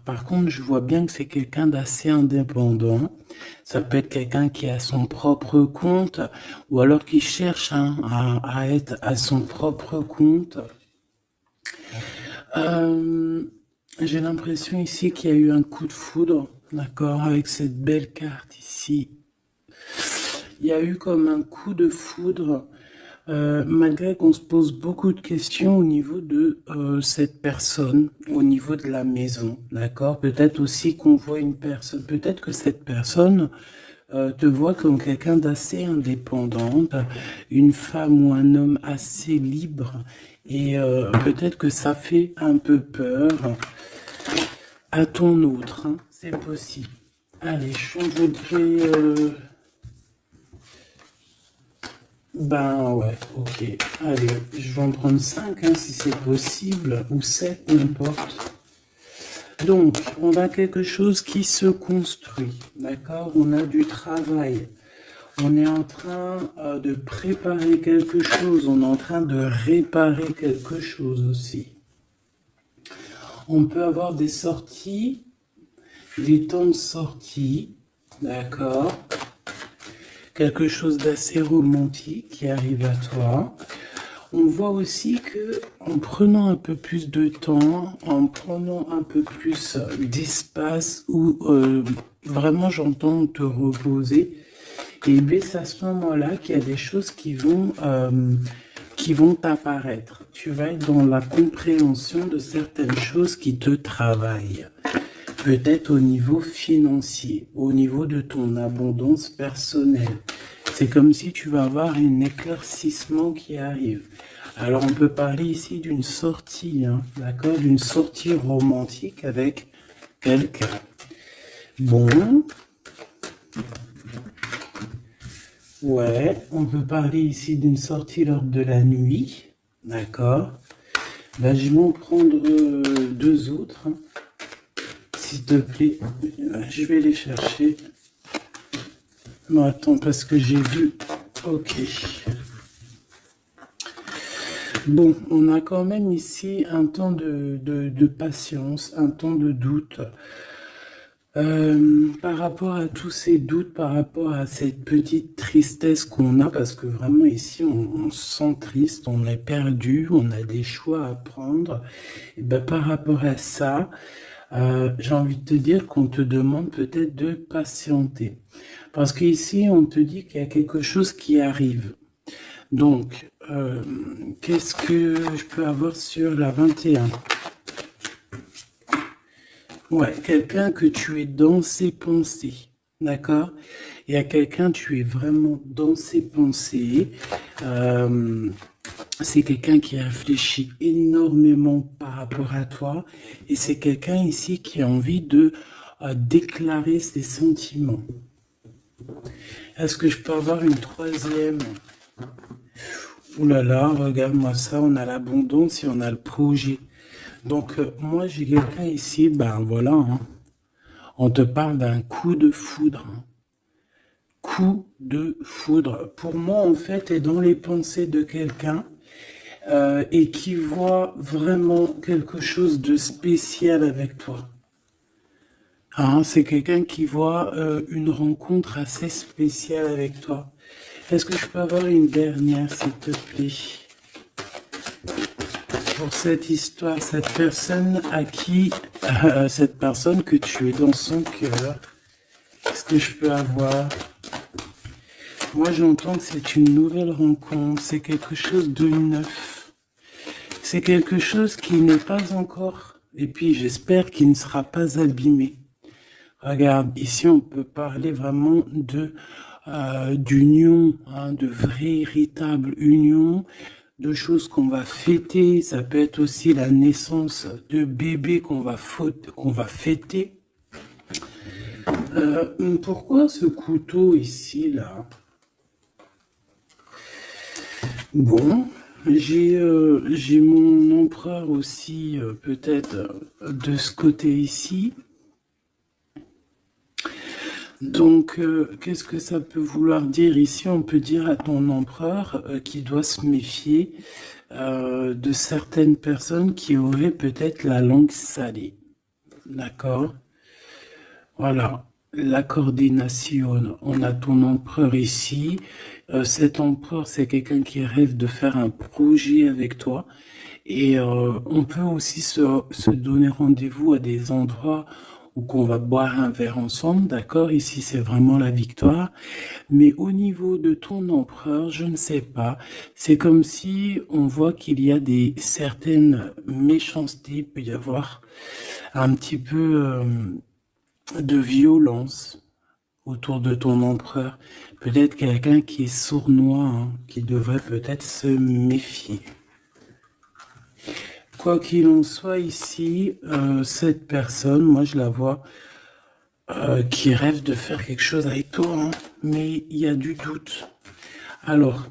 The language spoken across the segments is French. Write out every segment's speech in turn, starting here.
Par contre, je vois bien que c'est quelqu'un d'assez indépendant. Ça peut être quelqu'un qui a son propre compte ou alors qui cherche hein, à être à son propre compte. Euh, j'ai l'impression ici qu'il y a eu un coup de foudre, d'accord, avec cette belle carte ici. Il y a eu comme un coup de foudre, malgré qu'on se pose beaucoup de questions au niveau de cette personne, au niveau de la maison, d'accord? Peut-être aussi qu'on voit une personne, peut-être que cette personne te voit comme quelqu'un d'assez indépendante, une femme ou un homme assez libre, et peut-être que ça fait un peu peur à ton autre, hein, c'est possible. Allez, je voudrais... Ben ouais, ok. Allez, je vais en prendre 5 hein, si c'est possible, ou 7 n'importe. Donc, on a quelque chose qui se construit, d'accord? On a du travail. On est en train de préparer quelque chose, on est en train de réparer quelque chose aussi. On peut avoir des sorties, des temps de sortie, d'accord? Quelque chose d'assez romantique qui arrive à toi. On voit aussi que en prenant un peu plus de temps, en prenant un peu plus d'espace ou vraiment j'entends te reposer, et bien c'est à ce moment-là qu'il y a des choses qui vont apparaître. Tu vas être dans la compréhension de certaines choses qui te travaillent. Peut-être au niveau financier, au niveau de ton abondance personnelle. C'est comme si tu vas avoir un éclaircissement qui arrive. Alors on peut parler ici d'une sortie, hein, d'accord, d'une sortie romantique avec quelqu'un. Bon, ouais, on peut parler ici d'une sortie lors de la nuit, d'accord. Là, je vais en prendre deux autres, hein, s'il te plaît. Je vais les chercher. Non, attends, parce que j'ai vu. Ok. Bon, on a quand même ici un temps de patience, un temps de doute. Par rapport à tous ces doutes, par rapport à cette petite tristesse qu'on a, parce que vraiment ici on se sent triste, on est perdu, on a des choix à prendre. Et ben, par rapport à ça, j'ai envie de te dire qu'on te demande peut-être de patienter. Parce qu'ici on te dit qu'il y a quelque chose qui arrive. Donc, qu'est-ce que je peux avoir sur la 21? Ouais, quelqu'un que tu es dans ses pensées, d'accord? Il y a quelqu'un, tu es vraiment dans ses pensées. Euh, c'est quelqu'un qui réfléchit énormément par rapport à toi. Et c'est quelqu'un ici qui a envie de déclarer ses sentiments. Est-ce que je peux avoir une troisième? Ouh là là, regarde-moi ça, on a l'abondance et on a le projet. Donc, moi, j'ai quelqu'un ici, ben voilà, hein. On te parle d'un coup de foudre, hein. Coup de foudre. Pour moi, en fait, est dans les pensées de quelqu'un et qui voit vraiment quelque chose de spécial avec toi. Hein, c'est quelqu'un qui voit une rencontre assez spéciale avec toi. Est-ce que je peux avoir une dernière, s'il te plaît? Pour cette histoire, cette personne à qui, cette personne que tu es dans son cœur, est-ce que je peux avoir? Moi, j'entends que c'est une nouvelle rencontre, c'est quelque chose de neuf, c'est quelque chose qui n'est pas encore, et puis j'espère qu'il ne sera pas abîmé. Regarde, ici on peut parler vraiment de d'union, hein, de véritable union, de choses qu'on va fêter. Ça peut être aussi la naissance de bébés qu'on va fêter. Pourquoi ce couteau ici là? Bon, j'ai mon empereur aussi peut-être de ce côté ici. Donc, qu'est-ce que ça peut vouloir dire ici? On peut dire à ton empereur qu'il doit se méfier de certaines personnes qui auraient peut-être la langue salée. d'accord? Voilà, la coordination, on a ton empereur ici. Cet empereur, c'est quelqu'un qui rêve de faire un projet avec toi. Et on peut aussi se donner rendez-vous à des endroits où qu'on va boire un verre ensemble, d'accord? Ici, c'est vraiment la victoire. Mais au niveau de ton empereur, je ne sais pas. C'est comme si on voit qu'il y a des certaines méchancetés, il peut y avoir un petit peu de violence autour de ton empereur. Peut-être quelqu'un qui est sournois, hein, qui devrait peut-être se méfier. Quoi qu'il en soit ici, cette personne, moi je la vois qui rêve de faire quelque chose avec toi, hein, mais il y a du doute. Alors,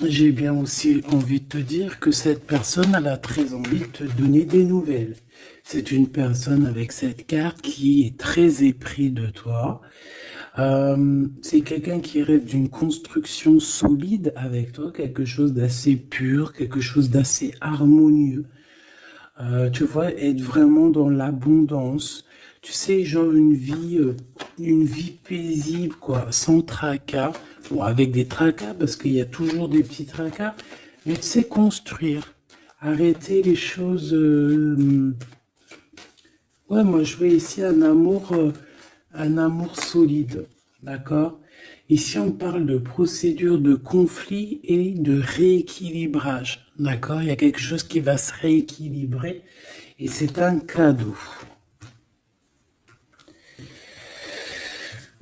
j'ai bien aussi envie de te dire que cette personne, elle a très envie de te donner des nouvelles. C'est une personne avec cette carte qui est très épris de toi. C'est quelqu'un qui rêve d'une construction solide avec toi, quelque chose d'assez pur, quelque chose d'assez harmonieux. Tu vois, être vraiment dans l'abondance. Tu sais, genre une vie paisible, quoi, sans tracas. Bon, avec des tracas, parce qu'il y a toujours des petits tracas. Mais tu sais, construire. Arrêter les choses. Ouais, moi, je vois ici un amour solide. D'accord? Ici, on parle de procédure de conflit et de rééquilibrage. D'accord? Il y a quelque chose qui va se rééquilibrer et c'est un cadeau.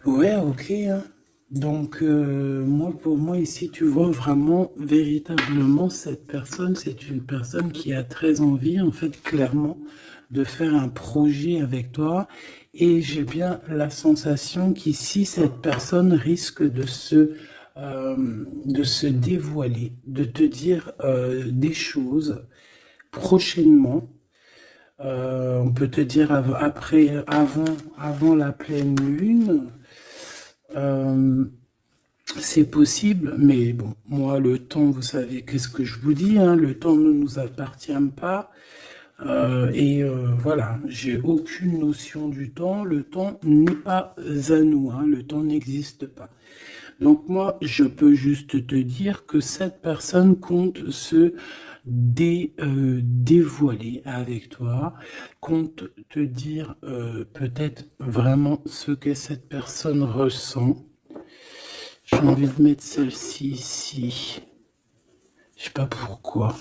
Ouais, ok, hein. Donc, moi, pour moi, ici, tu vois vraiment, véritablement, cette personne, c'est une personne qui a très envie, en fait, clairement, de faire un projet avec toi. Et j'ai bien la sensation qu'ici, cette personne risque de se dévoiler, de te dire des choses prochainement. On peut te dire avant la pleine lune. Euh, c'est possible, mais bon, moi, le temps, vous savez, qu'est-ce que je vous dis, hein, le temps ne nous appartient pas. Voilà, j'ai aucune notion du temps. Le temps n'est pas à nous, hein, le temps n'existe pas. Donc moi, je peux juste te dire que cette personne compte se dévoiler avec toi, compte te dire peut-être vraiment ce que cette personne ressent. J'ai envie de mettre celle-ci ici. Je sais pas pourquoi.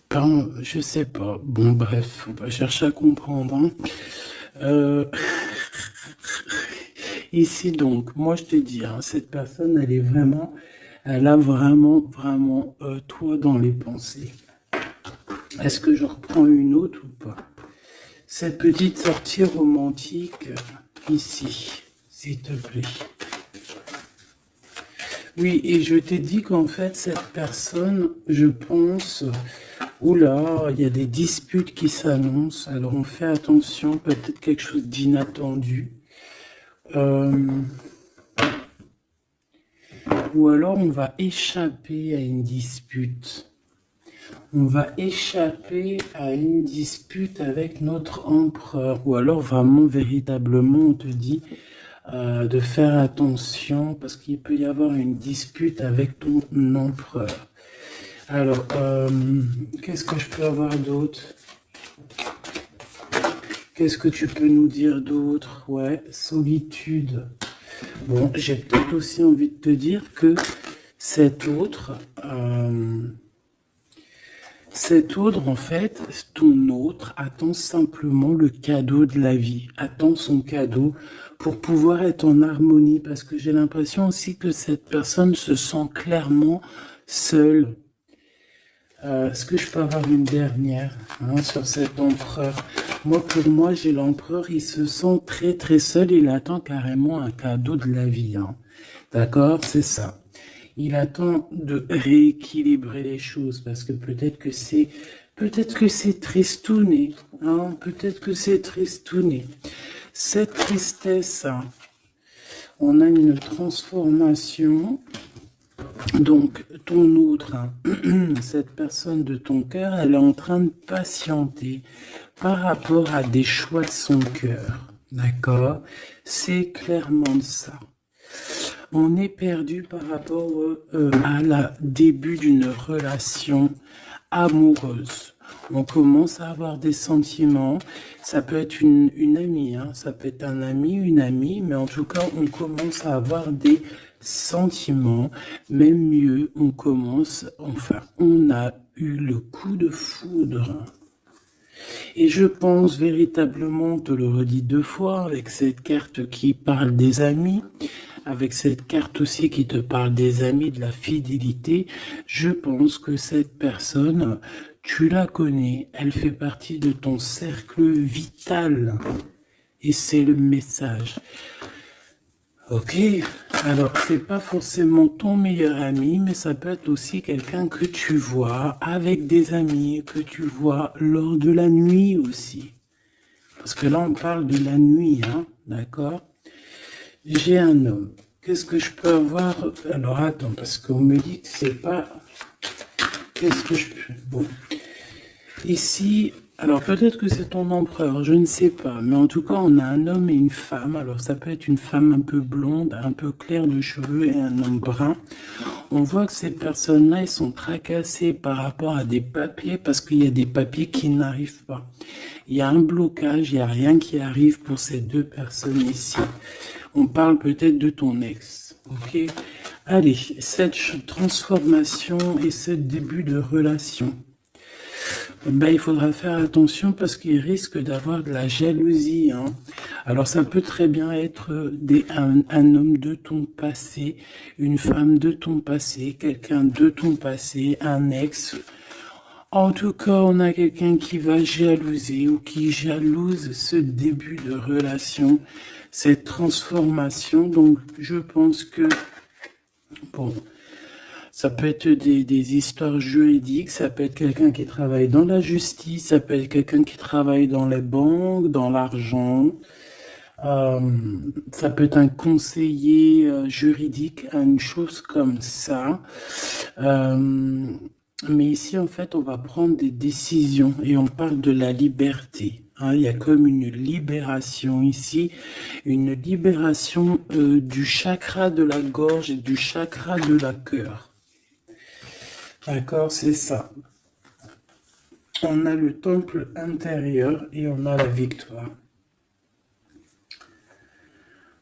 Pardon, je sais pas. Bon, bref, faut pas chercher à comprendre, hein. Euh, Ici donc, moi je te dis, hein, cette personne, elle a vraiment toi dans les pensées. Est-ce que je reprends une autre ou pas? Cette petite sortie romantique ici, s'il te plaît. Oui, et je t'ai dit qu'en fait, cette personne, je pense, oula, il y a des disputes qui s'annoncent, alors on fait attention, peut-être quelque chose d'inattendu. Ou alors on va échapper à une dispute. On va échapper à une dispute avec notre empereur. Ou alors vraiment, véritablement, on te dit de faire attention parce qu'il peut y avoir une dispute avec ton empereur. Alors, qu'est-ce que je peux avoir d'autre? Qu'est-ce que tu peux nous dire d'autre? Ouais, solitude. Bon, j'ai peut-être aussi envie de te dire que cet autre, en fait, ton autre attend simplement le cadeau de la vie, attend son cadeau pour pouvoir être en harmonie, parce que j'ai l'impression aussi que cette personne se sent clairement seule. Est-ce que je peux avoir une dernière sur cet empereur? Moi, pour moi, j'ai l'empereur, il se sent très très seul, il attend carrément un cadeau de la vie. Hein. D'accord? C'est ça. Il attend de rééquilibrer les choses parce que peut-être que c'est tristouné, hein, peut-être que c'est tristouné. Cette tristesse, hein, on a une transformation. Donc, ton autre, hein, cette personne de ton cœur, elle est en train de patienter par rapport à des choix de son cœur. D'accord? C'est clairement ça. On est perdu par rapport à la début d'une relation amoureuse. On commence à avoir des sentiments. Ça peut être une amie, hein, ça peut être un ami, une amie, mais en tout cas, on commence à avoir des sentiments. Même mieux, on a eu le coup de foudre. Et je pense véritablement, on te le redis 2 fois, avec cette carte qui parle des amis, avec cette carte aussi qui te parle des amis, de la fidélité, je pense que cette personne, tu la connais, elle fait partie de ton cercle vital. Et c'est le message. Ok, alors c'est pas forcément ton meilleur ami, mais ça peut être aussi quelqu'un que tu vois avec des amis, que tu vois lors de la nuit aussi. Parce que là on parle de la nuit, hein, d'accord? J'ai un homme. Qu'est-ce que je peux avoir? Alors attends, parce qu'on me dit que c'est pas... Qu'est-ce que je peux... Bon. Ici, alors peut-être que c'est ton empereur, je ne sais pas. Mais en tout cas, on a un homme et une femme. Alors ça peut être une femme un peu blonde, un peu claire de cheveux et un homme brun. On voit que ces personnes-là, ils sont tracassés par rapport à des papiers parce qu'il y a des papiers qui n'arrivent pas. Il y a un blocage, il n'y a rien qui arrive pour ces 2 personnes ici. On parle peut-être de ton ex, ok? Allez, cette transformation et ce début de relation, ben, il faudra faire attention parce qu'il risque d'avoir de la jalousie, hein. Alors ça peut très bien être un homme de ton passé, une femme de ton passé, quelqu'un de ton passé, un ex. En tout cas, on a quelqu'un qui va jalouser ou qui jalouse ce début de relation, cette transformation. Donc, je pense que, bon, ça peut être des histoires juridiques, ça peut être quelqu'un qui travaille dans la justice, ça peut être quelqu'un qui travaille dans les banques, dans l'argent. Ça peut être un conseiller juridique, une chose comme ça. Mais ici, en fait, on va prendre des décisions et on parle de la liberté. Hein, il y a comme une libération ici, une libération du chakra de la gorge et du chakra de la cœur. D'accord, c'est ça. On a le temple intérieur et on a la victoire.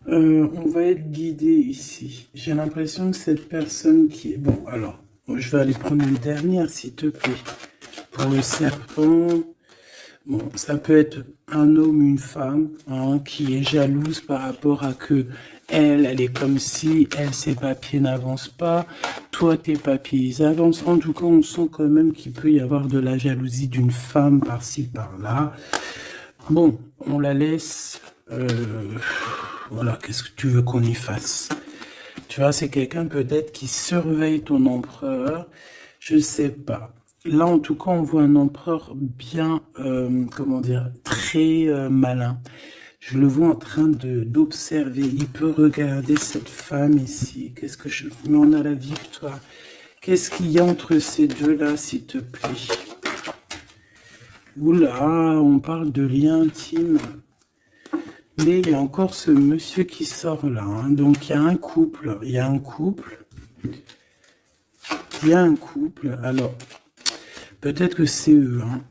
On va être guidé ici. J'ai l'impression que cette personne qui est... Bon, alors, je vais aller prendre une dernière, s'il te plaît. Pour le serpent, bon, ça peut être un homme, une femme, hein, qui est jalouse par rapport à que elle est comme si, ses papiers n'avancent pas, toi, tes papiers, ils avancent. En tout cas, on sent quand même qu'il peut y avoir de la jalousie d'une femme par-ci, par-là. Bon, on la laisse... voilà, qu'est-ce que tu veux qu'on y fasse? Tu vois, c'est quelqu'un peut-être qui surveille ton empereur, je sais pas. Là, en tout cas, on voit un empereur bien, comment dire, très malin. Je le vois en train d'observer. Il peut regarder cette femme ici. Qu'est-ce que je... Mais on a la victoire. Qu'est-ce qu'il y a entre ces deux-là, s'il te plaît? Oula, on parle de lien intime. Mais il y a encore ce monsieur qui sort là, hein. Donc il y a un couple, alors peut-être que c'est eux, hein.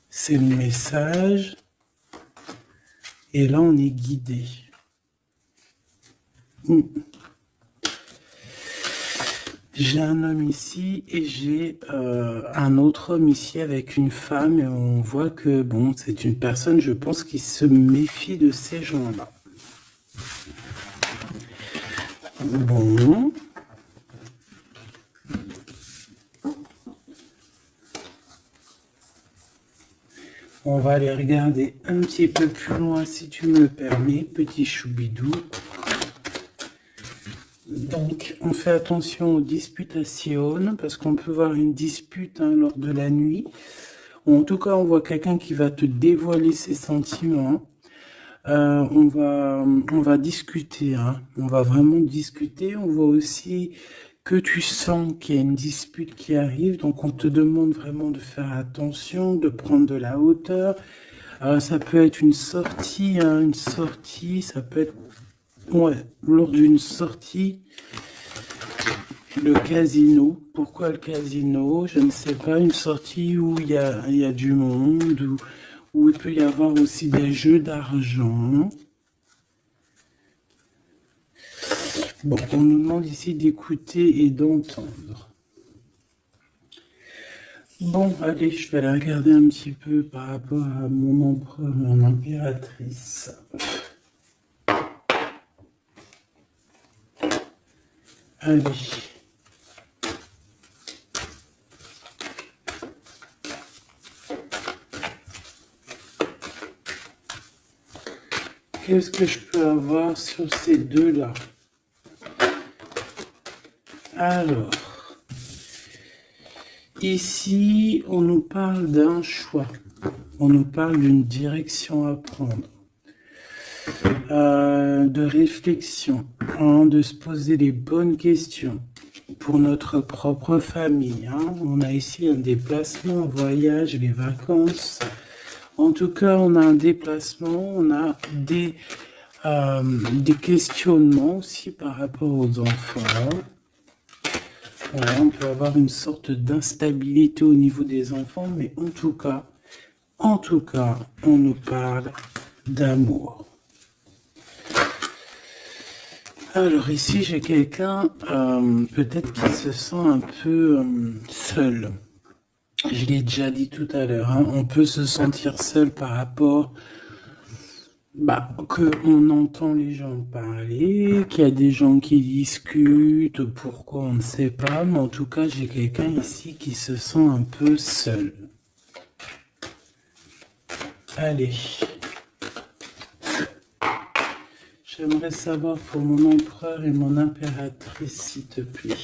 C'est le message, et là on est guidé. J'ai un homme ici et j'ai un autre homme ici avec une femme et on voit que, bon, c'est une personne, je pense, qui se méfie de ces gens-là. Bon. On va aller regarder un petit peu plus loin, si tu me le permets, petit choubidou. Donc, on fait attention aux disputations, parce qu'on peut voir une dispute, hein, lors de la nuit. En tout cas, on voit quelqu'un qui va te dévoiler ses sentiments. On va discuter, hein. On va vraiment discuter. On voit aussi que tu sens qu'il y a une dispute qui arrive, donc on te demande vraiment de faire attention, de prendre de la hauteur. Ça peut être une sortie, hein, ça peut être, ouais, lors d'une sortie, le casino. Pourquoi le casino? Je ne sais pas, une sortie où il y a du monde, où il peut y avoir aussi des jeux d'argent. Bon, on nous demande ici d'écouter et d'entendre. Bon, allez, je vais aller regarder un petit peu par rapport à mon empereur, mon impératrice. Allez. Qu'est-ce que je peux avoir sur ces deux-là? Alors, ici, on nous parle d'un choix. On nous parle d'une direction à prendre. De réflexion, hein, de se poser les bonnes questions pour notre propre famille. Hein. On a ici un déplacement, un voyage, les vacances. En tout cas, on a un déplacement, on a des questionnements aussi par rapport aux enfants. Ouais, on peut avoir une sorte d'instabilité au niveau des enfants, mais en tout cas, on nous parle d'amour. Alors ici, j'ai quelqu'un peut-être qui se sent un peu seul. Je l'ai déjà dit tout à l'heure, hein, on peut se sentir seul par rapport qu'on entend les gens parler, qu'il y a des gens qui discutent, pourquoi on ne sait pas, mais en tout cas, j'ai quelqu'un ici qui se sent un peu seul. Allez. J'aimerais savoir pour mon empereur et mon impératrice, s'il te plaît.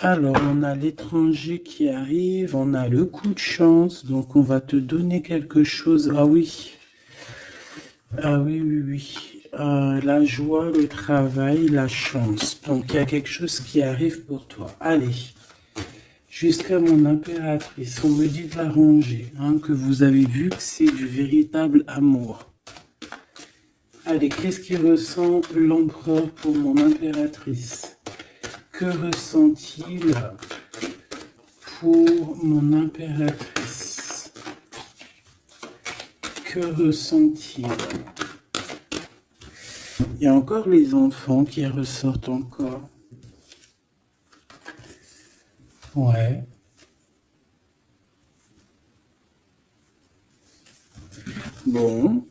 Alors, on a l'étranger qui arrive, on a le coup de chance, donc on va te donner quelque chose. Ah oui. Ah oui, oui, oui. La joie, le travail, la chance. Donc, il y a quelque chose qui arrive pour toi. Allez. Jusqu'à mon impératrice, on me dit de la ranger, hein, que vous avez vu que c'est du véritable amour. Allez, qu'est-ce qu'il ressent l'empereur pour mon impératrice? Que ressent-il pour mon impératrice? Que ressent-il? Il y a encore les enfants qui ressortent encore. Ouais. Bon.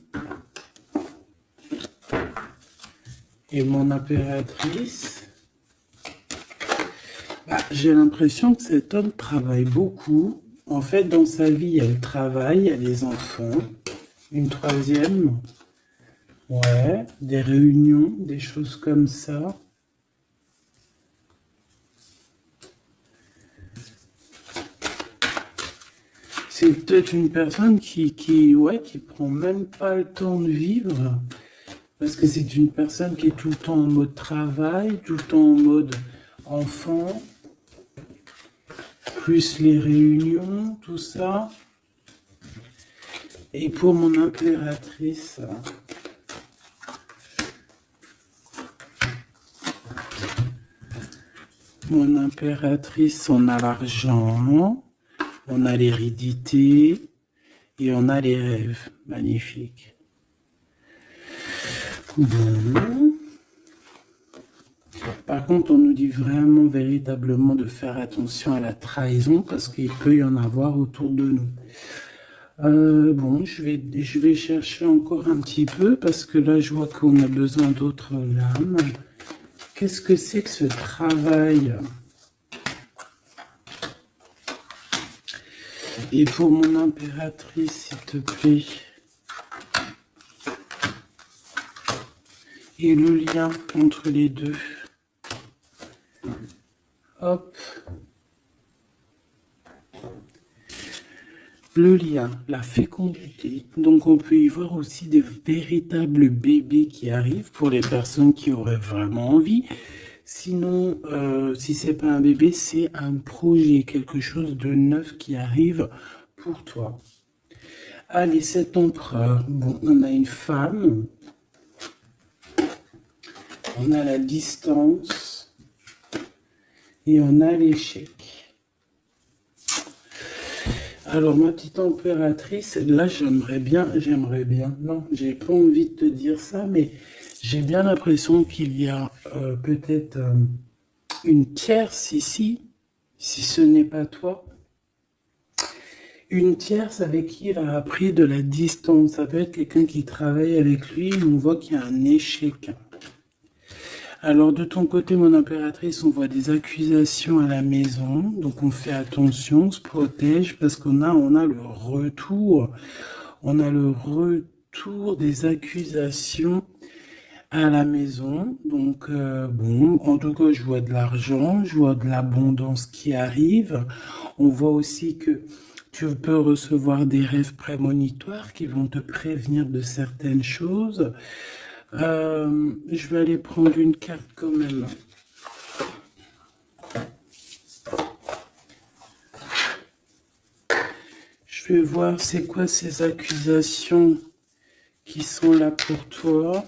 Et mon impératrice? J'ai l'impression que cet homme travaille beaucoup. En fait, dans sa vie, il y a le travail, il y a les enfants. Une troisième. Ouais, des réunions, des choses comme ça. C'est peut-être une personne qui prend même pas le temps de vivre. Parce que c'est une personne qui est tout le temps en mode travail, tout le temps en mode enfant. Plus les réunions, tout ça. Et pour mon impératrice, on a l'argent, on a l'hérédité et on a les rêves. Magnifique. Bon. Par contre, on nous dit vraiment, véritablement de faire attention à la trahison parce qu'il peut y en avoir autour de nous. Bon, je vais chercher encore un petit peu parce que là, je vois qu'on a besoin d'autres lames. Qu'est-ce que c'est que ce travail? Et pour mon impératrice, s'il te plaît. Et le lien entre les deux. Hop. le lien, la fécondité. Donc on peut y voir aussi des véritables bébés qui arrivent pour les personnes qui auraient vraiment envie. Sinon, si c'est pas un bébé, c'est un projet, quelque chose de neuf qui arrive pour toi. Allez, cet empereur. Bon, on a une femme. On a la distance. Et on a l'échec. Alors, ma petite impératrice, là, j'aimerais bien, non, j'ai pas envie de te dire ça, mais j'ai bien l'impression qu'il y a peut-être une tierce ici, si ce n'est pas toi. Une tierce avec qui il a appris de la distance. Ça peut être quelqu'un qui travaille avec lui, on voit qu'il y a un échec. Alors de ton côté, mon impératrice, on voit des accusations à la maison, donc on fait attention, on se protège parce qu'on a le retour, des accusations à la maison. Donc bon, en tout cas, je vois de l'argent, je vois de l'abondance qui arrive. On voit aussi que tu peux recevoir des rêves prémonitoires qui vont te prévenir de certaines choses. Je vais aller prendre une carte quand même. Je vais voir c'est quoi ces accusations qui sont là pour toi.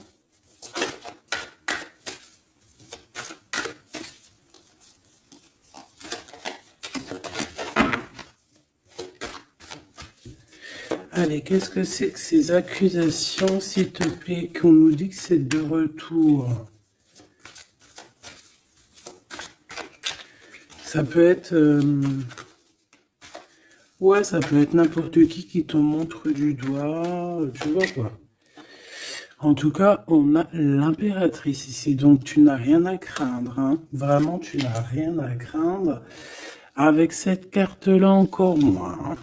Allez, qu'est-ce que c'est que ces accusations, s'il te plaît, qu'on nous dit que c'est de retour? Ça peut être... ouais, ça peut être n'importe qui te montre du doigt, tu vois quoi. En tout cas, on a l'impératrice ici, donc tu n'as rien à craindre, hein. Vraiment, tu n'as rien à craindre. Avec cette carte-là, encore moins, hein.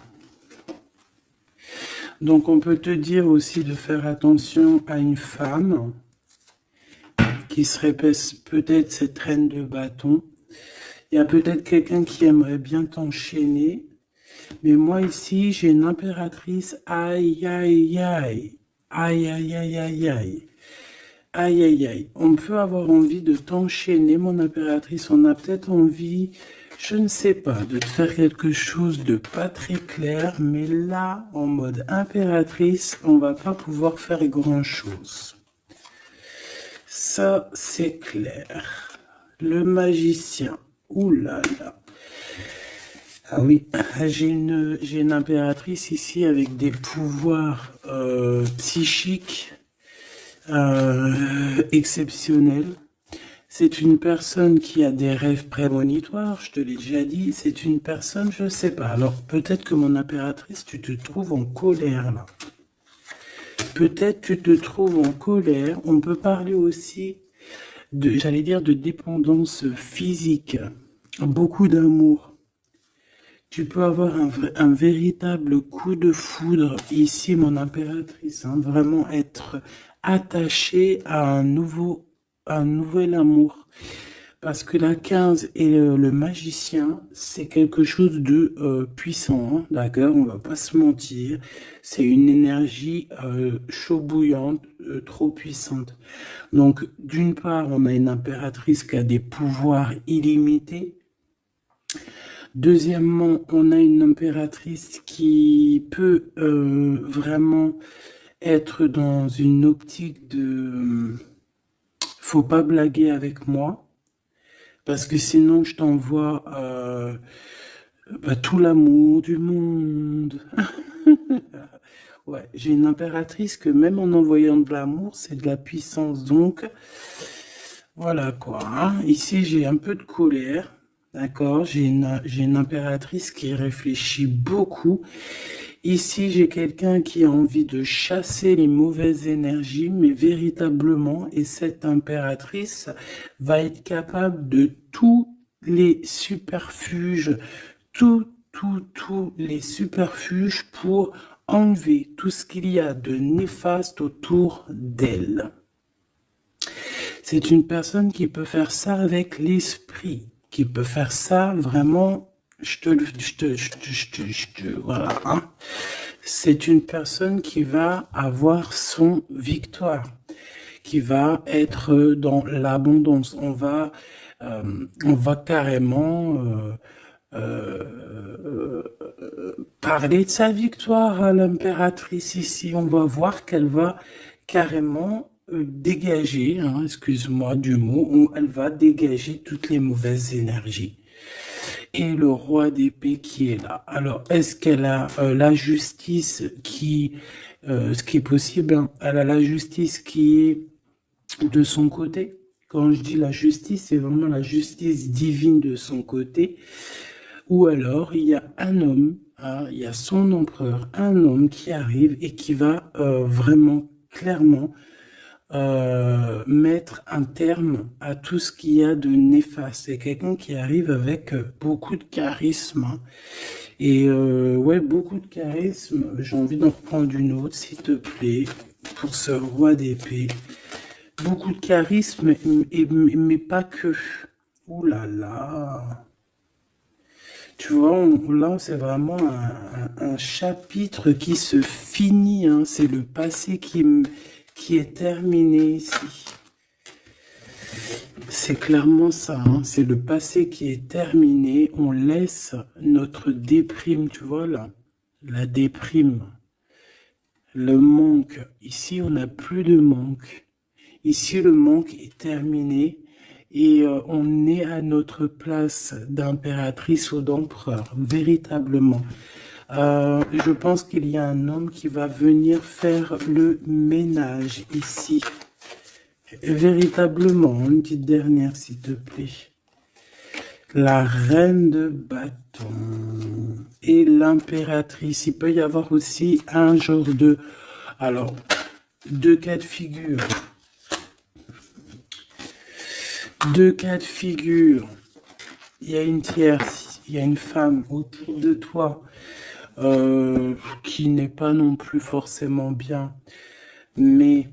Donc, on peut te dire aussi de faire attention à une femme qui serait peut-être cette reine de bâton. Il y a peut-être quelqu'un qui aimerait bien t'enchaîner. Mais moi, ici, j'ai une impératrice. Aïe, aïe, aïe. Aïe, aïe, aïe, aïe, aïe. Aïe, aïe, aïe. On peut avoir envie de t'enchaîner, mon impératrice. On a peut-être envie... Je ne sais pas, de te faire quelque chose de pas très clair, mais là, en mode impératrice, on va pas pouvoir faire grand-chose. Ça, c'est clair. Le magicien. Ouh là là. Ah oui, j'ai une impératrice ici avec des pouvoirs psychiques exceptionnels. C'est une personne qui a des rêves prémonitoires, je te l'ai déjà dit. C'est une personne, je sais pas. Alors, peut-être que mon impératrice, tu te trouves en colère, là. Peut-être tu te trouves en colère. On peut parler aussi j'allais dire, de dépendance physique. Beaucoup d'amour. Tu peux avoir un véritable coup de foudre ici, mon impératrice. Hein, vraiment être attaché à un nouvel amour. Parce que la 15 et le magicien, c'est quelque chose de puissant, hein, d'accord? On va pas se mentir. C'est une énergie chaud bouillante, trop puissante. Donc, d'une part, on a une impératrice qui a des pouvoirs illimités. Deuxièmement, on a une impératrice qui peut vraiment être dans une optique de faut pas blaguer avec moi, parce que sinon je t'envoie tout l'amour du monde. Ouais, j'ai une impératrice que même en envoyant de l'amour, c'est de la puissance. Donc, voilà quoi. Hein. Ici, j'ai un peu de colère. D'accord, j'ai une impératrice qui réfléchit beaucoup. Ici, j'ai quelqu'un qui a envie de chasser les mauvaises énergies, mais véritablement, et cette impératrice va être capable de tous les superfuges, tous les superfuges pour enlever tout ce qu'il y a de néfaste autour d'elle. C'est une personne qui peut faire ça avec l'esprit, qui peut faire ça vraiment voilà, hein. C'est une personne qui va avoir son victoire, qui va être dans l'abondance. On va carrément parler de sa victoire à l'impératrice ici. On va voir qu'elle va carrément dégager, hein, excuse-moi du mot, elle va dégager toutes les mauvaises énergies. Et le roi d'épée qui est là. Alors, est-ce qu'elle a la justice ce qui est possible, hein, elle a la justice qui est de son côté. Quand je dis la justice, c'est vraiment la justice divine de son côté. Ou alors, il y a un homme, hein, il y a son empereur, un homme qui arrive et qui va vraiment, clairement, mettre un terme à tout ce qu'il y a de néfaste. C'est quelqu'un qui arrive avec beaucoup de charisme. Hein. Et ouais, beaucoup de charisme. J'ai envie d'en reprendre une autre, s'il te plaît, pour ce roi d'épée. Beaucoup de charisme, mais pas que. Ouh là là. Tu vois, là, c'est vraiment un chapitre qui se finit. Hein. C'est le passé qui est terminé ici. C'est clairement ça. Hein. C'est le passé qui est terminé. On laisse notre déprime, tu vois, là. La déprime. Le manque. Ici, on n'a plus de manque. Ici, le manque est terminé. Et on est à notre place d'impératrice ou d'empereur, véritablement. Je pense qu'il y a un homme qui va venir faire le ménage ici. Véritablement, une petite dernière, s'il te plaît. La reine de bâton et l'impératrice. Il peut y avoir aussi un genre de... Alors, deux cas de figure. Deux cas de figure. Il y a une tierce, il y a une femme autour de toi qui n'est pas non plus forcément bien. Mais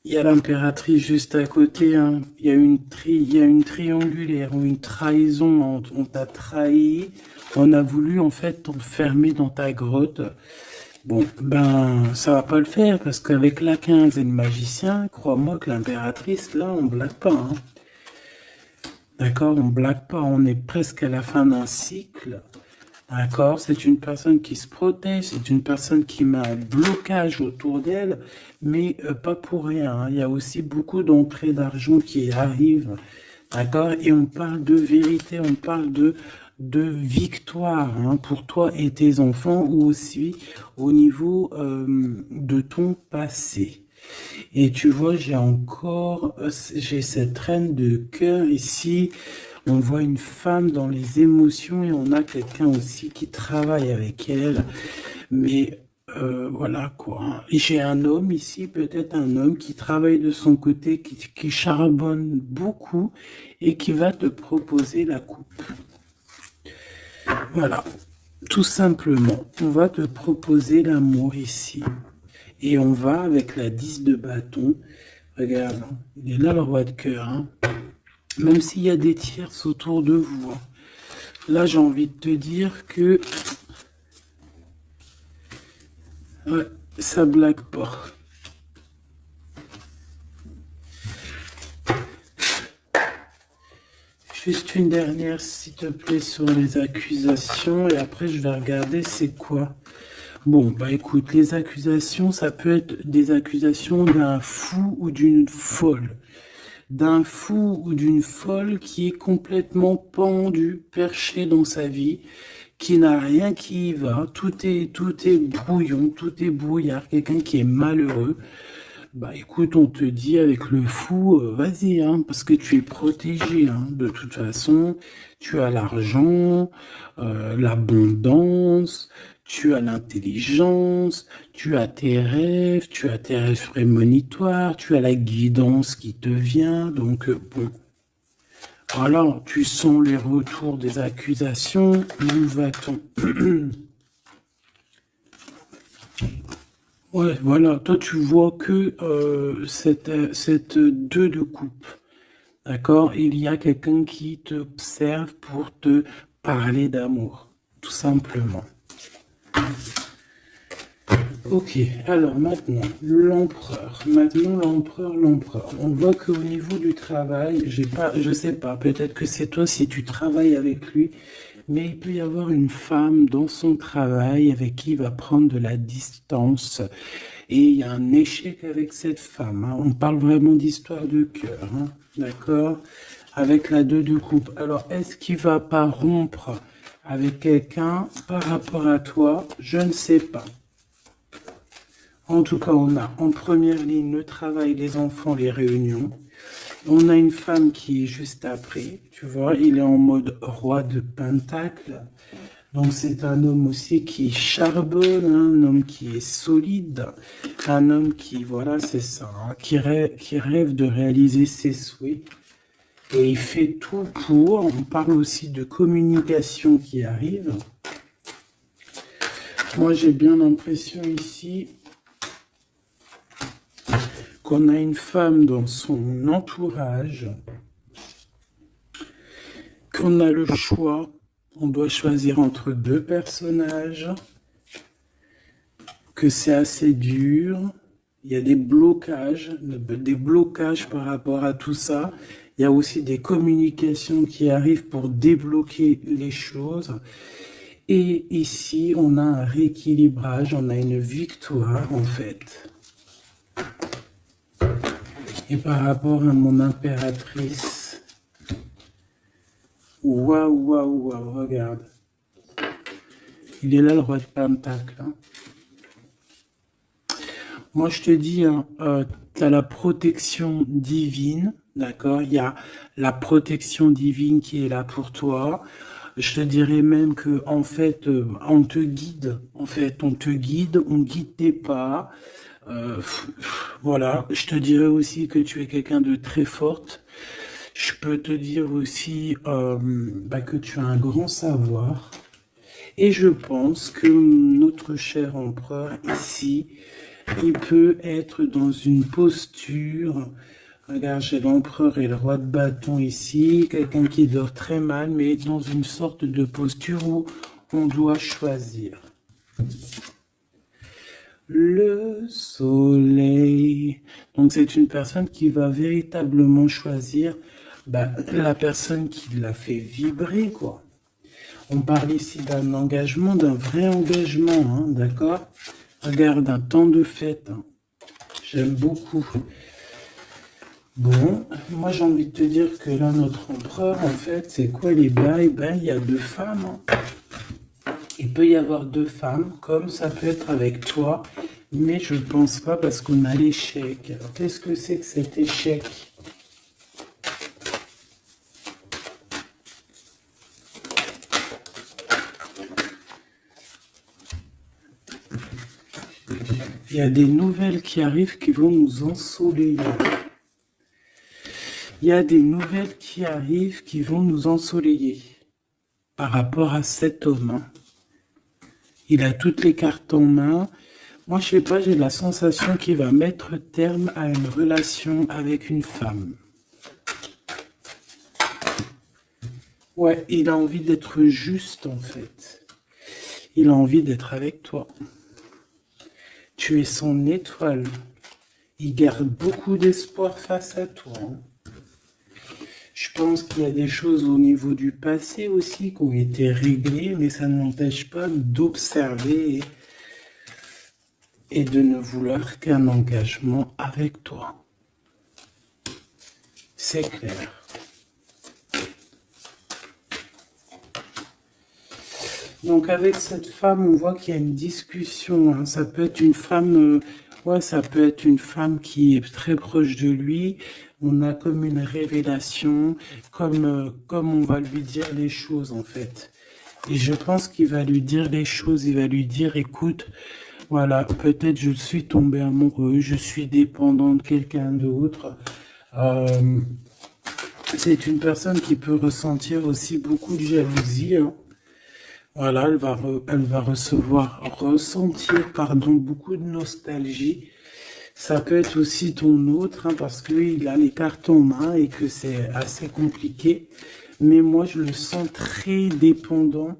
il y a l'impératrice juste à côté. Hein. Il y a une triangulaire ou une trahison. On t'a trahi. On a voulu en fait t'enfermer dans ta grotte. Bon, ben, ça va pas le faire parce qu'avec la 15 et le magicien, crois-moi que l'impératrice, là, on blague pas. Hein. D'accord, on blague pas. On est presque à la fin d'un cycle. D'accord, c'est une personne qui se protège, c'est une personne qui met un blocage autour d'elle, mais pas pour rien. Hein. Il y a aussi beaucoup d'entrées d'argent qui arrivent. D'accord, et on parle de vérité, on parle de victoire hein, pour toi et tes enfants ou aussi au niveau de ton passé. Et tu vois, j'ai cette reine de cœur ici. On voit une femme dans les émotions et on a quelqu'un aussi qui travaille avec elle. Mais voilà quoi. Et j'ai un homme ici, peut-être un homme qui travaille de son côté, qui charbonne beaucoup et qui va te proposer la coupe. Voilà, tout simplement, on va te proposer l'amour ici. Et on va avec la 10 de bâton. Regarde, il est là le roi de cœur. Hein. Même s'il y a des tierces autour de vous. Hein. Là, j'ai envie de te dire que... Ouais, ça blague pas. Juste une dernière, s'il te plaît, sur les accusations. Et après, je vais regarder c'est quoi. Bon, bah écoute, les accusations, ça peut être des accusations d'un fou ou d'une folle. D'un fou ou d'une folle qui est complètement pendu, perché dans sa vie, qui n'a rien qui y va. Tout est brouillon, tout est brouillard. Quelqu'un qui est malheureux. Bah écoute, on te dit avec le fou, vas-y, hein, parce que tu es protégé, hein, de toute façon, tu as l'argent, l'abondance, tu as l'intelligence, tu as tes rêves prémonitoires, tu as la guidance qui te vient, donc bon, voilà, tu sens les retours des accusations, où va-t-on? Ouais, voilà, toi tu vois que cette 2 de coupe, d'accord? Il y a quelqu'un qui t'observe pour te parler d'amour, tout simplement. Ok, alors maintenant, l'empereur. Maintenant, l'empereur. On voit qu'au niveau du travail, je sais pas, peut-être que c'est toi si tu travailles avec lui, mais il peut y avoir une femme dans son travail avec qui il va prendre de la distance. Et il y a un échec avec cette femme, hein. On parle vraiment d'histoire de cœur, hein, d'accord? Avec la 2 de coupe. Alors, est-ce qu'il va pas rompre avec quelqu'un par rapport à toi? Je ne sais pas. En tout cas, on a en première ligne le travail, les enfants, les réunions. On a une femme qui est juste après, tu vois, il est en mode roi de pentacle. Donc c'est un homme aussi qui charbonne, hein, un homme qui est solide, un homme qui, voilà, c'est ça, hein, qui rêve de réaliser ses souhaits. Et il fait tout pour. On parle aussi de communication qui arrive. Moi, j'ai bien l'impression ici qu'on a une femme dans son entourage, qu'on a le choix, on doit choisir entre deux personnages, que c'est assez dur, il y a des blocages par rapport à tout ça, il y a aussi des communications qui arrivent pour débloquer les choses, et ici on a un rééquilibrage, on a une victoire en fait. Et par rapport à mon impératrice, waouh, waouh, waouh, regarde. Il est là le roi de Pentacle. Hein. Moi, je te dis, hein, tu as la protection divine, d'accord? Il y a la protection divine qui est là pour toi. Je te dirais même que, en fait, on te guide. En fait, on te guide, on guide tes pas. Voilà, je te dirais aussi que tu es quelqu'un de très forte. Je peux te dire aussi que tu as un grand savoir. Et je pense que notre cher empereur ici, il peut être dans une posture. Regarde, j'ai l'empereur et le roi de bâton ici. Quelqu'un qui dort très mal, mais dans une sorte de posture où on doit choisir. Le soleil. Donc c'est une personne qui va véritablement choisir la personne qui l'a fait vibrer, quoi. On parle ici d'un engagement, d'un vrai engagement, hein, d'accord? Regarde, un temps de fête. Hein. J'aime beaucoup. Bon, moi j'ai envie de te dire que là, notre empereur, en fait, c'est quoi les bails? Ben, il y a deux femmes. Hein. Il peut y avoir deux femmes, comme ça peut être avec toi, mais je ne pense pas parce qu'on a l'échec. Alors, qu'est-ce que c'est que cet échec? Il y a des nouvelles qui arrivent qui vont nous ensoleiller. Il y a des nouvelles qui arrivent qui vont nous ensoleiller par rapport à cet homme. Hein. Il a toutes les cartes en main. Moi, je sais pas, j'ai la sensation qu'il va mettre terme à une relation avec une femme. Ouais, il a envie d'être juste, en fait. Il a envie d'être avec toi. Tu es son étoile. Il garde beaucoup d'espoir face à toi. Hein. Je pense qu'il y a des choses au niveau du passé aussi qui ont été réglées, mais ça n'empêche pas d'observer et de ne vouloir qu'un engagement avec toi. C'est clair. Donc avec cette femme, on voit qu'il y a une discussion. Hein. Ça peut être une femme, ça peut être une femme qui est très proche de lui. On a comme une révélation, comme on va lui dire les choses en fait. Et je pense qu'il va lui dire les choses. Il va lui dire, écoute, voilà, peut-être je suis tombé amoureux, je suis dépendant de quelqu'un d'autre. C'est une personne qui peut ressentir aussi beaucoup de jalousie. Hein. Voilà, elle va ressentir, beaucoup de nostalgie. Ça peut être aussi ton autre, hein, parce qu'il a les cartes en main et que c'est assez compliqué. mais moi je le sens très dépendant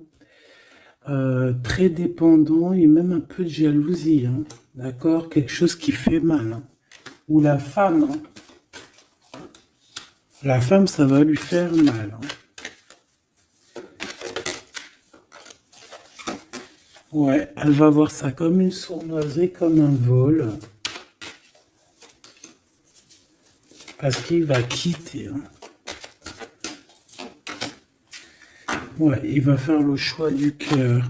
et même un peu de jalousie, hein, d'accord? Quelque chose qui fait mal, hein. Ou la femme, hein. La femme, ça va lui faire mal, hein. Ouais, elle va voir ça comme une sournoiserie, comme un vol. Parce qu'il va quitter, hein. Ouais, il va faire le choix du cœur.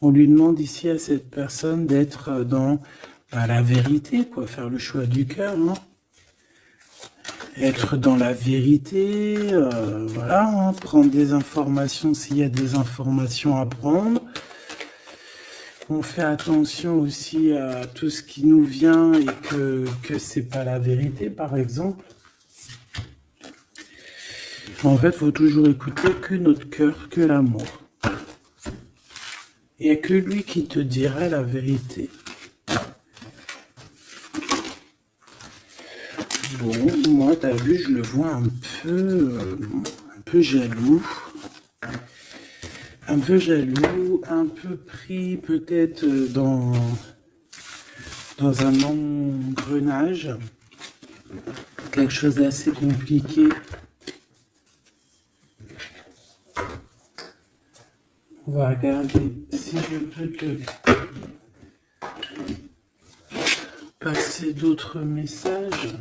On lui demande ici à cette personne d'être dans la vérité, quoi. Faire le choix du cœur, hein. Être dans la vérité, voilà, hein, prendre des informations s'il y a des informations à prendre. On fait attention aussi à tout ce qui nous vient et que c'est pas la vérité, par exemple. En fait, il faut toujours écouter que notre cœur, que l'amour. Il n'y a que lui qui te dira la vérité. Bon, moi, t'as vu, je le vois un peu jaloux. Un peu jaloux, un peu pris peut-être dans un engrenage. Quelque chose d'assez compliqué. On va regarder si je peux te passer d'autres messages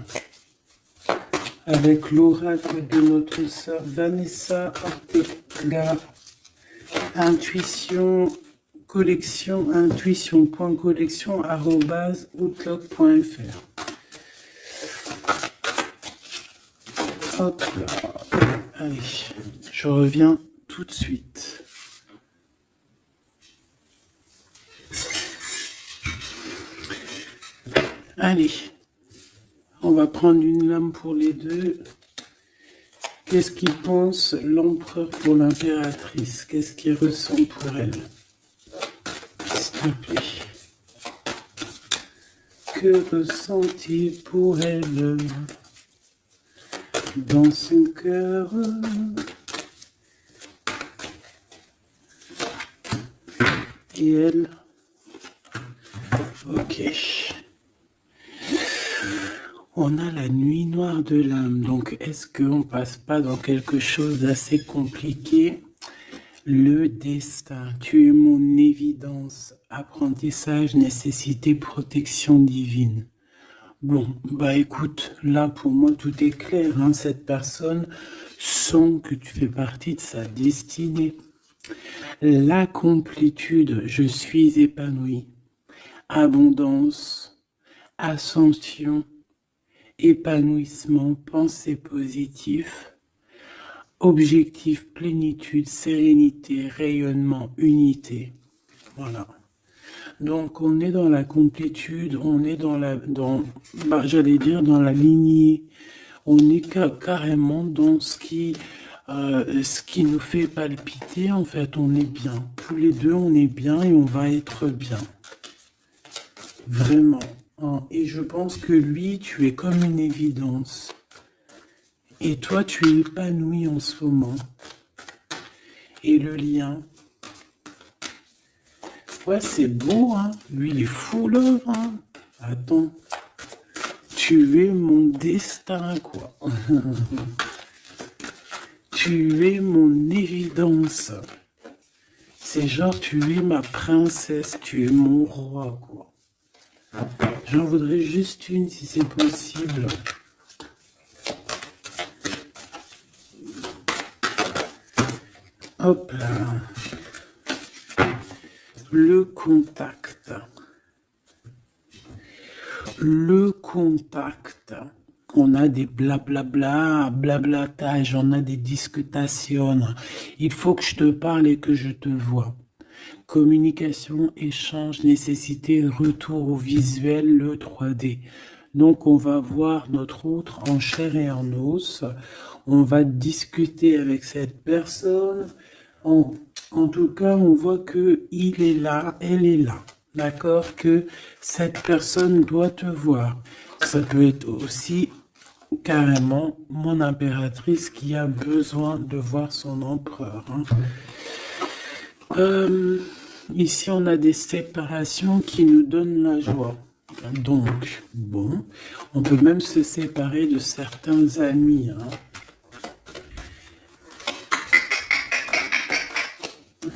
avec l'oracle de notre sœur Vanessa Ortega. Intuition collection, intuition.collection@outlook.fr. Hop là. Allez, je reviens tout de suite. Allez, on va prendre une lame pour les deux. Qu'est-ce qu'il pense l'empereur pour l'impératrice? Qu'est-ce qu'il ressent pour elle? S'il te plaît. Que ressent-il pour elle dans son cœur? Et elle? Ok. On a la nuit noire de l'âme, donc est-ce qu'on passe pas dans quelque chose d'assez compliqué? Le destin, tu es mon évidence, apprentissage, nécessité, protection divine. Bon, bah écoute, là pour moi tout est clair, hein. Cette personne sent que tu fais partie de sa destinée. La complétude, je suis épanoui. Abondance, ascension, épanouissement, pensée positive, objectif, plénitude, sérénité, rayonnement, unité. Voilà. Donc on est dans la complétude, on est dans j'allais dire dans la lignée. On est carrément dans ce qui nous fait palpiter. En fait, on est bien. Tous les deux, on est bien et on va être bien. Vraiment. Et je pense que lui, tu es comme une évidence. Et toi, tu es épanoui en ce moment. Et le lien. Ouais, c'est beau, hein. Lui, il est fou, love, hein. Attends. Tu es mon destin, quoi. Tu es mon évidence. C'est genre, tu es ma princesse, tu es mon roi, quoi. J'en voudrais juste une si c'est possible. Hop là. Le contact. Le contact. On a des blablabla, blablatage, on a des discutations. Il faut que je te parle et que je te vois. Communication, échange, nécessité, retour au visuel, le 3D. Donc on va voir notre autre en chair et en os. On va discuter avec cette personne. En tout cas, on voit que il est là, elle est là. D'accord? Que cette personne doit te voir. Ça peut être aussi carrément mon impératrice qui a besoin de voir son empereur. Hein. Ici, on a des séparations qui nous donnent la joie. Donc, bon, on peut même se séparer de certains amis. Hein.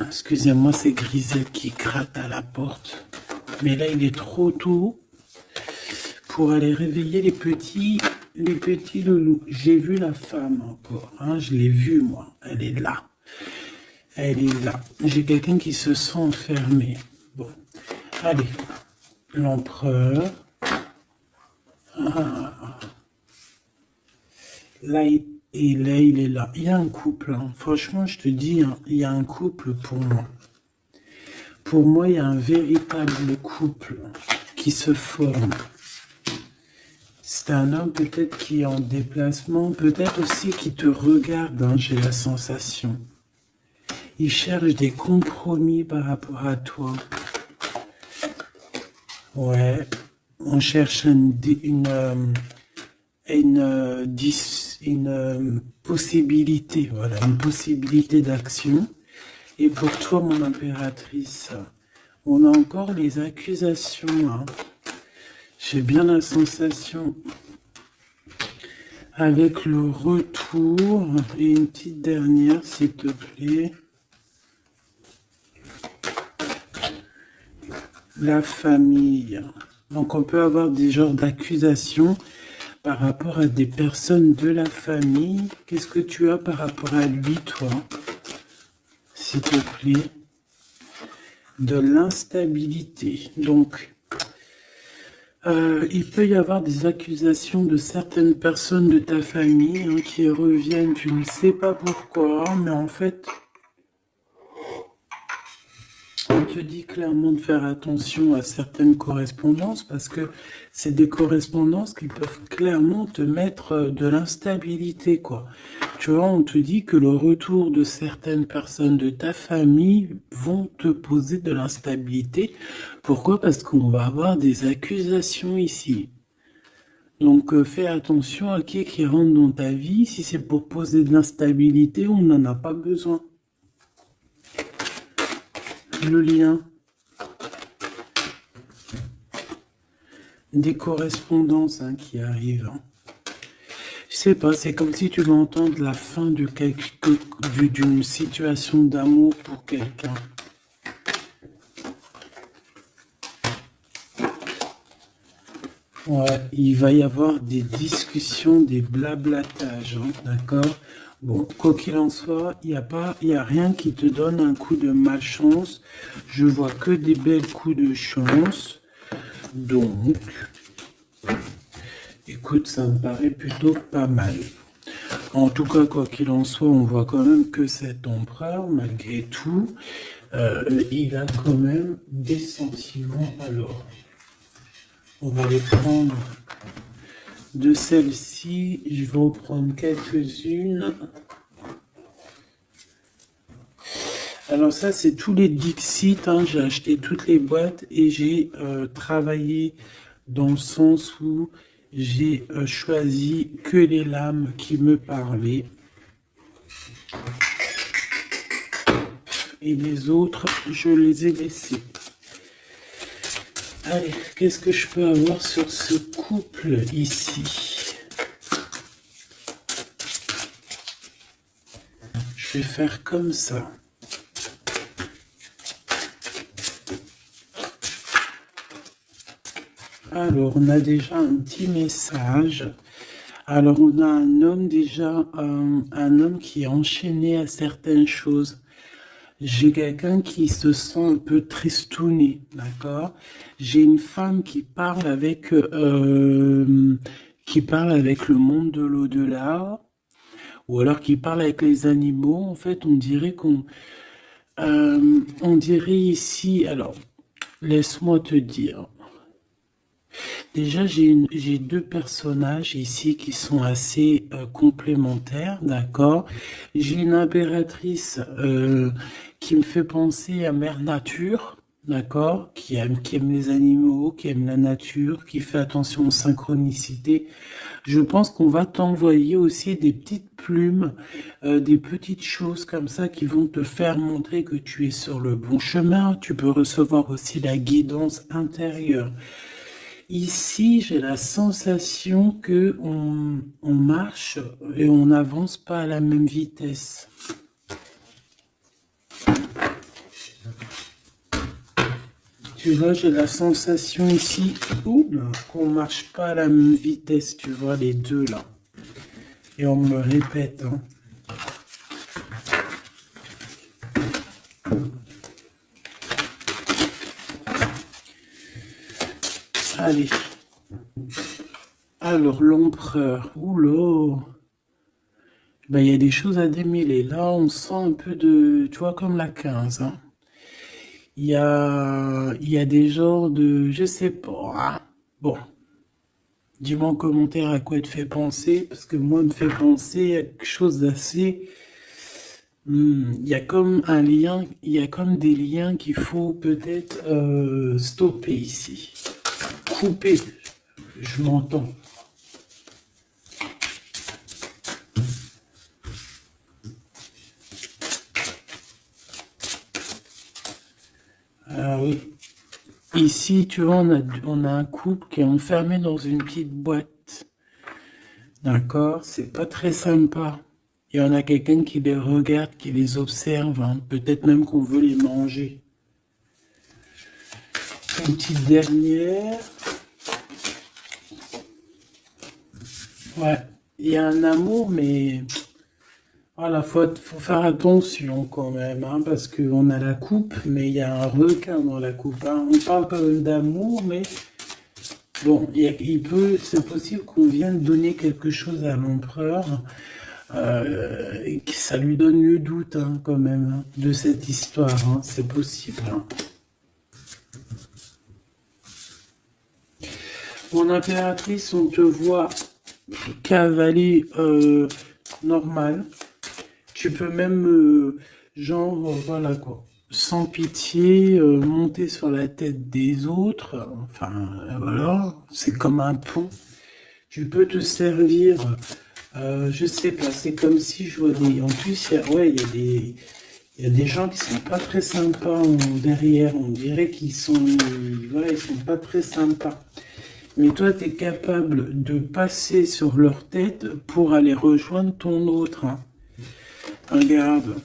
Excusez-moi, c'est Grisette qui gratte à la porte. Mais là, il est trop tôt pour aller réveiller les petits loulous. J'ai vu la femme encore. Hein, je l'ai vue, moi. Elle est là. Elle est là. J'ai quelqu'un qui se sent enfermé. Bon. Allez. L'empereur. Ah. Là, il est là. Il y a un couple. Hein. Franchement, je te dis, hein, il y a un couple pour moi. Pour moi, il y a un véritable couple qui se forme. C'est un homme peut-être qui est en déplacement, peut-être aussi qui te regarde, hein, j'ai la sensation. Il cherche des compromis par rapport à toi. Ouais, on cherche une possibilité, voilà, une possibilité d'action. Et pour toi, mon impératrice, on a encore les accusations. Hein. J'ai bien la sensation, avec le retour, et une petite dernière, s'il te plaît. La famille. Donc on peut avoir des genres d'accusations par rapport à des personnes de la famille. Qu'est-ce que tu as par rapport à lui, toi? S'il te plaît. De l'instabilité. Donc, il peut y avoir des accusations de certaines personnes de ta famille hein, qui reviennent. Tu ne sais pas pourquoi, mais en fait... On te dit clairement de faire attention à certaines correspondances parce que c'est des correspondances qui peuvent clairement te mettre de l'instabilité, quoi. Tu vois, on te dit que le retour de certaines personnes de ta famille vont te poser de l'instabilité. Pourquoi? Parce qu'on va avoir des accusations ici. Donc fais attention à qui rentre dans ta vie. Si c'est pour poser de l'instabilité, on n'en a pas besoin. Le lien des correspondances hein, qui arrivent. Hein. Je sais pas, c'est comme si tu veux entendre la fin de d'une situation d'amour pour quelqu'un. Ouais, il va y avoir des discussions, des blablatages, hein, d'accord? Bon, quoi qu'il en soit, il y a rien qui te donne un coup de malchance. Je vois que des belles coups de chance. Donc, écoute, ça me paraît plutôt pas mal. En tout cas, quoi qu'il en soit, on voit quand même que cet empereur, malgré tout, il a quand même des sentiments. Alors, on va les prendre de celles-ci. Je vais en prendre quelques-unes. Alors ça, c'est tous les Dixit. Hein. J'ai acheté toutes les boîtes et j'ai travaillé dans le sens où j'ai choisi que les lames qui me parlaient. Et les autres, je les ai laissées. Allez, qu'est-ce que je peux avoir sur ce couple ici? Je vais faire comme ça. Alors, on a déjà un petit message. Alors, on a un homme déjà, un homme qui est enchaîné à certaines choses. J'ai quelqu'un qui se sent un peu tristouné, d'accord? J'ai une femme qui parle avec le monde de l'au-delà, ou alors qui parle avec les animaux. En fait, on dirait on dirait ici, alors, laisse-moi te dire. Déjà, j'ai deux personnages ici qui sont assez complémentaires, d'accord? J'ai une impératrice qui me fait penser à Mère Nature, d'accord, qui aime les animaux, qui aime la nature, qui fait attention aux synchronicités. Je pense qu'on va t'envoyer aussi des petites plumes, des petites choses comme ça qui vont te faire montrer que tu es sur le bon chemin. Tu peux recevoir aussi la guidance intérieure. Ici, j'ai la sensation que on marche et on n'avance pas à la même vitesse. Tu vois, j'ai la sensation ici qu'on marche pas à la même vitesse, tu vois, les deux là. Et on me répète, hein. Allez. Alors, l'empereur. Oula. Ben, il y a des choses à démêler. Là, on sent un peu de... Tu vois, comme la 15, hein. Il y a des genres de... Je sais pas, hein. Bon. Dis-moi en commentaire à quoi il te fait penser, parce que moi, il me fait penser à quelque chose d'assez... il y a comme un lien, il y a comme des liens qu'il faut peut-être stopper ici. Couper, je m'entends. Ah oui. Ici, tu vois, on a un couple qui est enfermé dans une petite boîte. D'accord? C'est pas très sympa. Il y en a quelqu'un qui les regarde, qui les observe, hein. Peut-être même qu'on veut les manger. Une petite dernière. Ouais. Il y a un amour, mais voilà, faut faire attention quand même, hein, parce qu'on a la coupe, mais il y a un requin dans la coupe, hein. On parle quand même d'amour, mais bon, c'est possible qu'on vienne donner quelque chose à l'empereur, et que ça lui donne le doute, hein, quand même, hein, de cette histoire, hein. C'est possible, hein. Mon impératrice, on te voit cavaler normal. Tu peux même, genre, voilà quoi, sans pitié, monter sur la tête des autres. Enfin, voilà, c'est comme un pont. Tu peux te servir, je sais pas, c'est comme si je vois des... En plus, ouais, il y a des gens qui sont pas très sympas derrière. On dirait qu'ils sont, voilà, ils sont pas très sympas. Mais toi, tu es capable de passer sur leur tête pour aller rejoindre ton autre, hein. Regarde,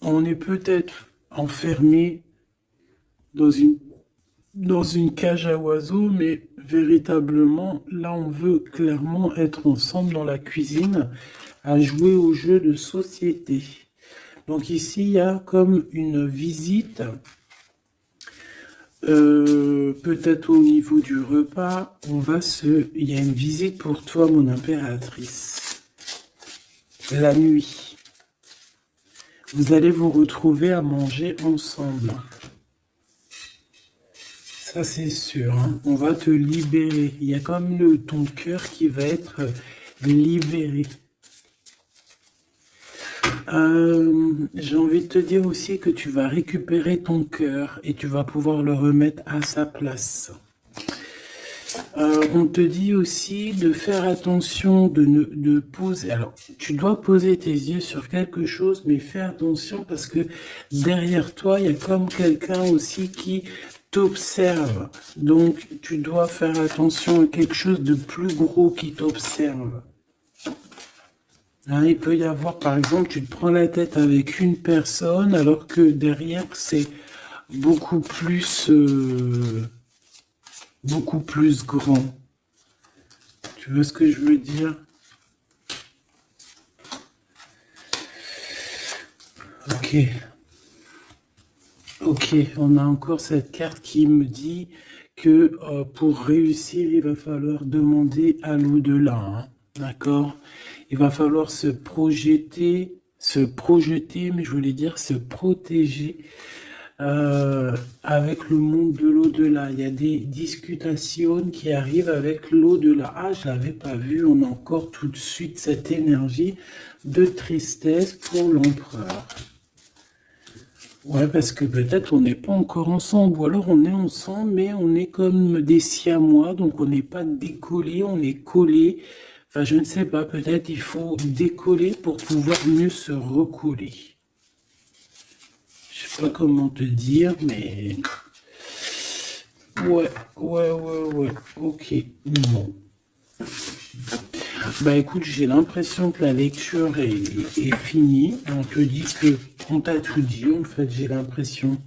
on est peut-être enfermé dans une cage à oiseaux, mais véritablement, là, on veut clairement être ensemble dans la cuisine à jouer au jeu de société. Donc ici, il y a comme une visite, peut-être au niveau du repas, il y a une visite pour toi, mon impératrice. La nuit. Vous allez vous retrouver à manger ensemble. Ça, c'est sûr, hein. On va te libérer. Il y a comme ton cœur qui va être libéré. J'ai envie de te dire aussi que tu vas récupérer ton cœur et tu vas pouvoir le remettre à sa place. On te dit aussi de faire attention de poser. Alors, tu dois poser tes yeux sur quelque chose, mais fais attention parce que derrière toi, il y a comme quelqu'un aussi qui t'observe. Donc, tu dois faire attention à quelque chose de plus gros qui t'observe. Hein, il peut y avoir, par exemple, tu te prends la tête avec une personne alors que derrière, c'est beaucoup plus grand. Tu vois ce que je veux dire? Ok. Ok, on a encore cette carte qui me dit que pour réussir, il va falloir demander à l'au-delà, hein. D'accord? Il va falloir se projeter, mais je voulais dire se protéger avec le monde de l'au-delà. Il y a des discutations qui arrivent avec l'au-delà. Ah, je l'avais pas vu. On a encore tout de suite cette énergie de tristesse pour l'empereur. Ouais, parce que peut-être on n'est pas encore ensemble, ou alors on est ensemble, mais on est comme des siamois, donc on n'est pas décollé, on est collé. Enfin, je ne sais pas, peut-être il faut décoller pour pouvoir mieux se recoller. Je sais pas comment te dire, mais... Ouais, ok. Bon. Bah écoute, j'ai l'impression que la lecture est finie. On te dit que on t'a tout dit, en fait, j'ai l'impression.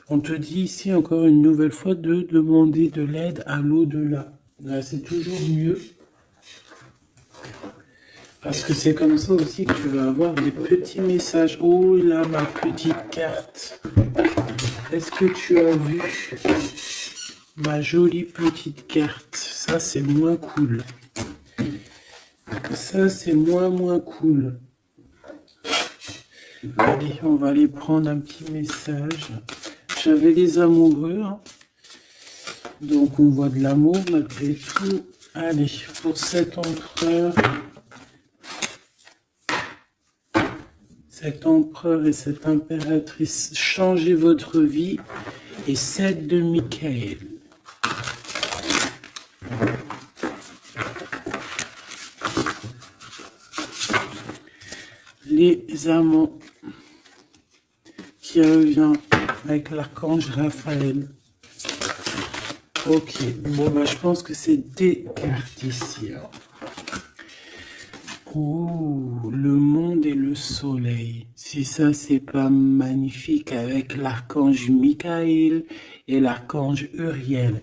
On te dit ici encore une nouvelle fois de demander de l'aide à l'au-delà. Là, c'est toujours mieux. Parce que c'est comme ça aussi que tu vas avoir des petits messages. Oh là, ma petite carte. Est-ce que tu as vu ma jolie petite carte? Ça, c'est moins cool. Ça, c'est moins cool. Allez, on va aller prendre un petit message. J'avais les amoureux, hein. Donc on voit de l'amour malgré tout. Allez, pour cet empereur et cette impératrice, changez votre vie. Et 7 de Michael. Les amants qui revient avec l'archange Raphaël. Ok, bon bah je pense que c'est des cartes ici. Oh, le monde et le soleil. Si ça c'est pas magnifique avec l'archange Michael et l'archange Uriel.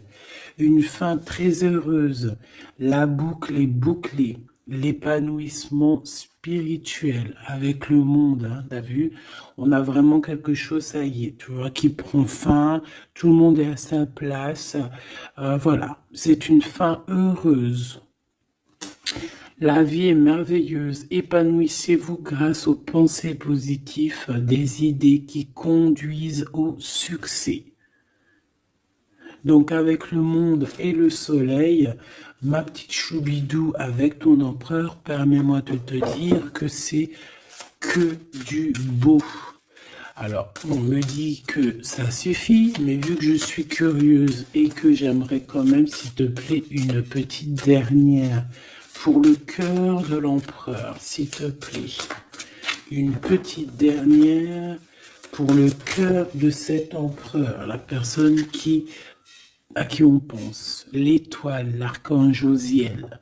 Une fin très heureuse. La boucle est bouclée. L'épanouissement spirituel avec le monde, hein, t'as vu? On a vraiment quelque chose, ça y est, tu vois, qui prend fin. Tout le monde est à sa place. Voilà, c'est une fin heureuse. La vie est merveilleuse. Épanouissez-vous grâce aux pensées positives, des idées qui conduisent au succès. Donc avec le monde et le soleil, ma petite choubidou avec ton empereur, permets-moi de te dire que c'est que du beau. Alors, on me dit que ça suffit, mais vu que je suis curieuse et que j'aimerais quand même, s'il te plaît, une petite dernière pour le cœur de l'empereur, s'il te plaît. Une petite dernière pour le cœur de cet empereur, la personne à qui on pense, l'étoile, l'archange Josiel.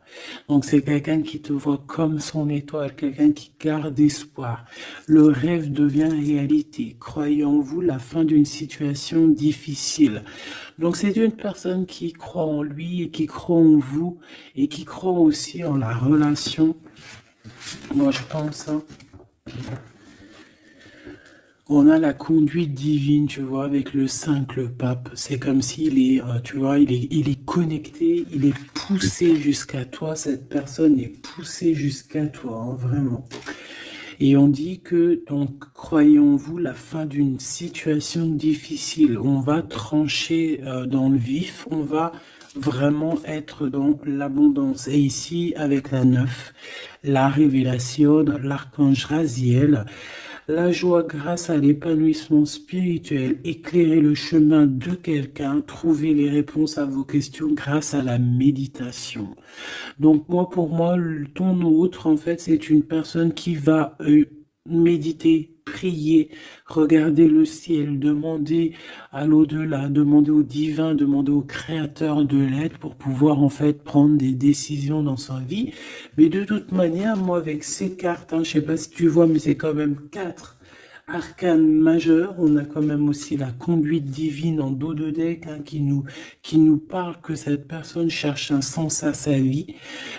Donc c'est quelqu'un qui te voit comme son étoile, quelqu'un qui garde espoir. Le rêve devient réalité. Croyez en vous la fin d'une situation difficile. Donc c'est une personne qui croit en lui et qui croit en vous et qui croit aussi en la relation. Moi je pense, hein. On a la conduite divine, tu vois, avec le 5, le pape. C'est comme s'il est, tu vois, il est connecté, il est poussé jusqu'à toi. Cette personne est poussée jusqu'à toi, hein, vraiment. Et on dit que, donc, croyons-vous, la fin d'une situation difficile. On va trancher dans le vif, on va vraiment être dans l'abondance. Et ici, avec la 9, la révélation, l'archange Raziel, la joie grâce à l'épanouissement spirituel, éclairer le chemin de quelqu'un, trouver les réponses à vos questions grâce à la méditation. Donc moi, pour moi, ton autre, en fait, c'est une personne qui va méditer, prier, regarder le ciel, demander à l'au-delà, demander au divin, demander au créateur de l'aide pour pouvoir en fait prendre des décisions dans sa vie. Mais de toute manière, moi avec ces cartes, hein, je sais pas si tu vois, mais c'est quand même 4 arcanes majeures. On a quand même aussi la conduite divine en dos de deck, hein, qui nous parle que cette personne cherche un sens à sa vie,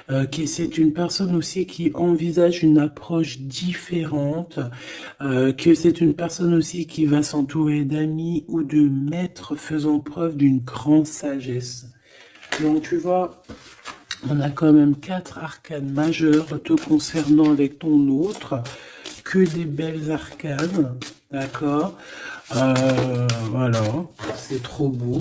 que c'est une personne aussi qui envisage une approche différente, que c'est une personne aussi qui va s'entourer d'amis ou de maîtres faisant preuve d'une grande sagesse. Donc tu vois, on a quand même 4 arcanes majeures te concernant avec ton autre, que des belles arcanes, d'accord. Voilà, c'est trop beau.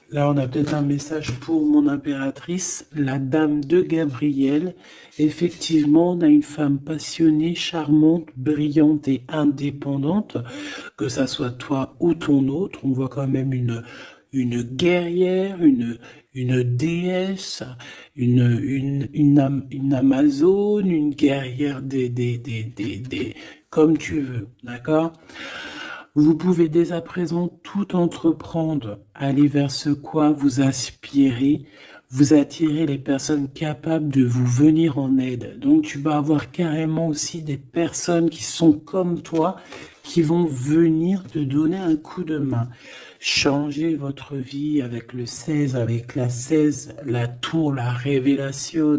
Là, on a peut-être un message pour mon impératrice, la dame de Gabriel. Effectivement, on a une femme passionnée, charmante, brillante et indépendante, que ça soit toi ou ton autre. On voit quand même une guerrière, une déesse, une amazone, une guerrière comme tu veux, d'accord? Vous pouvez dès à présent tout entreprendre, aller vers ce quoi vous aspirez, vous attirez les personnes capables de vous venir en aide. Donc tu vas avoir carrément aussi des personnes qui sont comme toi, qui vont venir te donner un coup de main. Changez votre vie avec le 16, avec la 16, la tour, la révélation,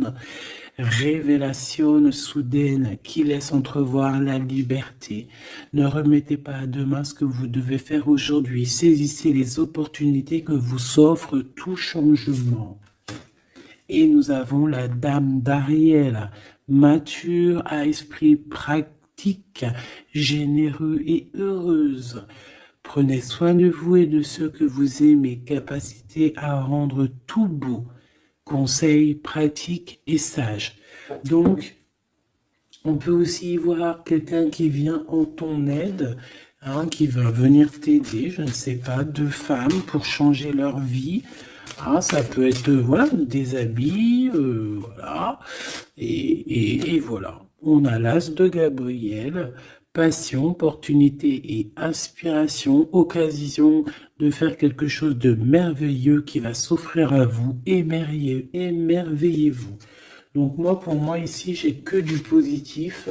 révélation soudaine qui laisse entrevoir la liberté. Ne remettez pas à demain ce que vous devez faire aujourd'hui. Saisissez les opportunités que vous offre tout changement. Et nous avons la dame d'Ariel, mature à esprit pratique, généreux et heureuse. Prenez soin de vous et de ceux que vous aimez, capacité à rendre tout beau, conseils pratiques et sages. Donc, on peut aussi voir quelqu'un qui vient en ton aide, hein, qui va venir t'aider, je ne sais pas, deux femmes pour changer leur vie. Ah, ça peut être, voilà, des habits, voilà. Et voilà. On a l'as de Gabriel, passion, opportunité et inspiration, occasion de faire quelque chose de merveilleux qui va s'offrir à vous. Émerveillez-vous. Donc moi, pour moi, ici, j'ai que du positif.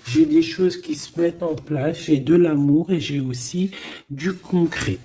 J'ai des choses qui se mettent en place, j'ai de l'amour et j'ai aussi du concret.